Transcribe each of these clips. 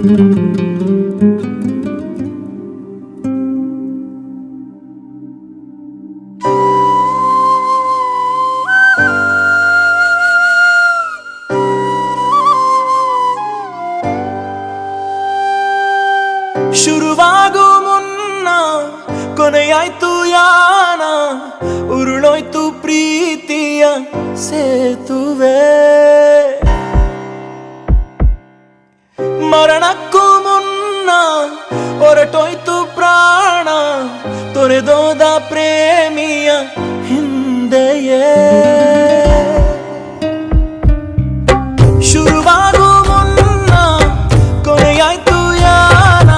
ಶುರುವಾಗೋ ಮುನ್ನ ಕೊನೆಯಾಯ್ತು ಯಾನ, ಉರುಳೋಯ್ತು ಪ್ರೀತಿಯ ಸೇತುವೆ. ಮರಣಕ್ಕೂ ಮುನ್ನ ಹೊರಟೋಯ್ತು ಪ್ರಾಣ, ತೊರೆದೋದ ಪ್ರೇಮಿಯ ಹಿಂದೆಯೇ. ಶುರುವಾಗೋ ಮುನ್ನ ಕೊನೆಯಾಯ್ತು ಯಾನ,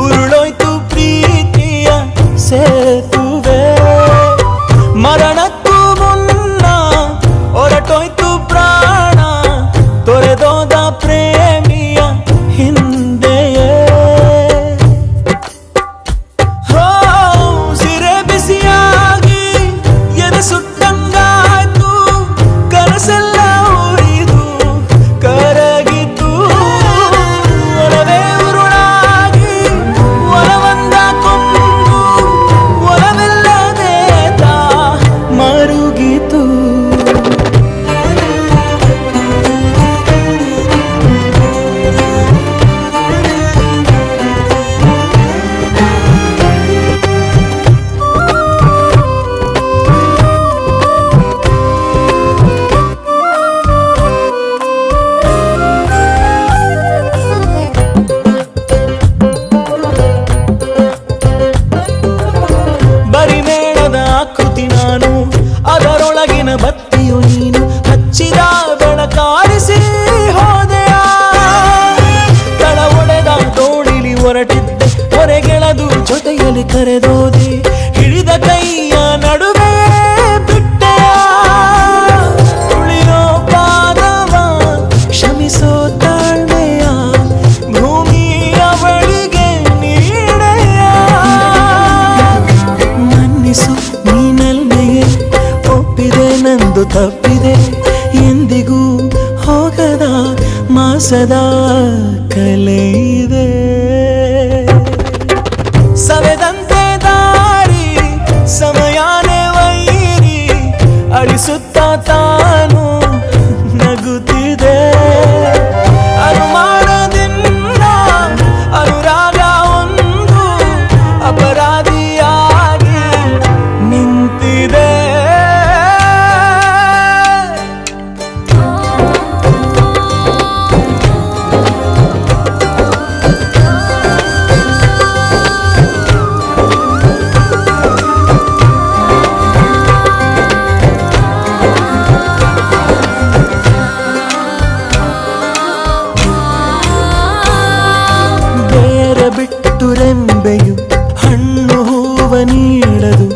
ಉರುಳೋಯ್ತು ಪ್ರೀತಿಯ ಸೇತುವೆ. ಮರಣಕ್ಕೂ ಮುನ್ನ ಹೊರಟೋಯ್ತು ಪ್ರಾಣ, ತೊರೆದೋದ ಪ್ರೇಮಿಯ ಹಿಂದೆಯೇ. ಹೋ ಸಿರೆ ಬಿಸಿಯಾಗಿ ಎದೆ ಸುಟ್ಟಂಗಾಯ್ತು, ಕನಸೆಲ್ಲ ಉರಿದು ಕರಗಿತು. ಒಲವೇ ಉರುಳಾಗಿ ಒಲವಂದ ಕೊಂದು, ಒಲವಿಲ್ಲದೆ ತಾ ಮರುಗಿತು. ಬರಿಮೇಣದ ಆಕೃತಿ ನಾನು, ಅದರೊಳಗಿನ ಬತ್ತಿಯು ನೀನು. ಹಚ್ಚಿದ ಬೆಳಕಾರಿಸಿ ಹೋದೆಯ, ತಳ ಒಡೆದ ದೋಣಿಲಿ ಹೊರಟಿದ್ದೆ, ಹೊರಗೆಳದು ಜೊತೆಯಲ್ಲಿ ಕರೆದೋದೆ. ಹಿಡಿದ ಕೈಯ ನಡುವೆ ಬಿಟ್ಟೆಯ, ಉಳಿಯೋ ಪಾದವ ಕ್ಷಮಿಸೋ ತಾಳ್ಮೆಯ ಭೂಮಿಯ ಬಳಿಗೆ ನೀಡೆಯ. ಮನ್ನಿಸು ನೀನಲ್ಮೆಯೇ, ಒಪ್ಪಿದೆ ನಂದು ತಪ್ಪಿದೆ, ಎಂದಿಗೂ ಹೋಗದ ಮಾಸದ ಕಲೆಯಿದೆ. ಸವೆದಂತೆ ದಾರಿ ಸಮಯಾನೇ ವೈರಿ, ಅಳಿಸುತ್ತ ತಾನು ನಗುತ್ತಿದೆ. ಅನುಮಾನದಿಂದ ಅನುರಾಗ ಒಂದು ಅಪರಾಧಿಯಾಗಿ ನಿಂತಿದೆ. ಬೇರೆ ಬಿಟ್ಟು ರೆಂಬೆಯು ಹಣ್ಣು ಹೂವ ನೀಡದು,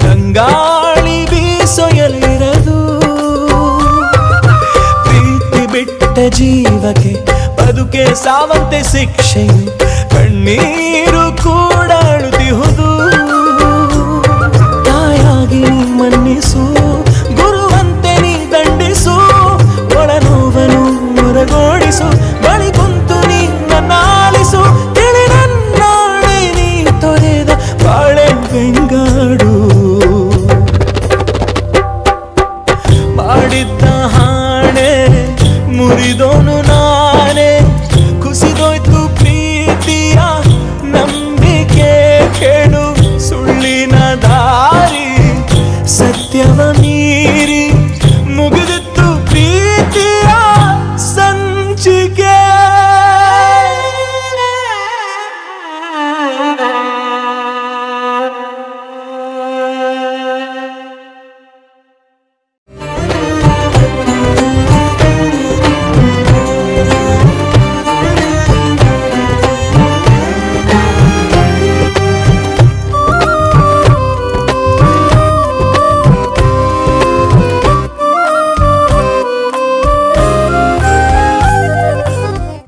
ತಂಗಾಳಿ ಬೀಸೊಯಲಿರದು. ಪ್ರೀತಿ ಬಿಟ್ಟ ಜೀವಕ್ಕೆ ಬದುಕೆ ಸಾವಂತೆ ಶಿಕ್ಷೆಯು, ಕಣ್ಣೀರು ಕೂಡ ಅಳುತ್ತಿಹುದು. ತಾಯಾಗಿ ನೀ ಮನ್ನಿಸು,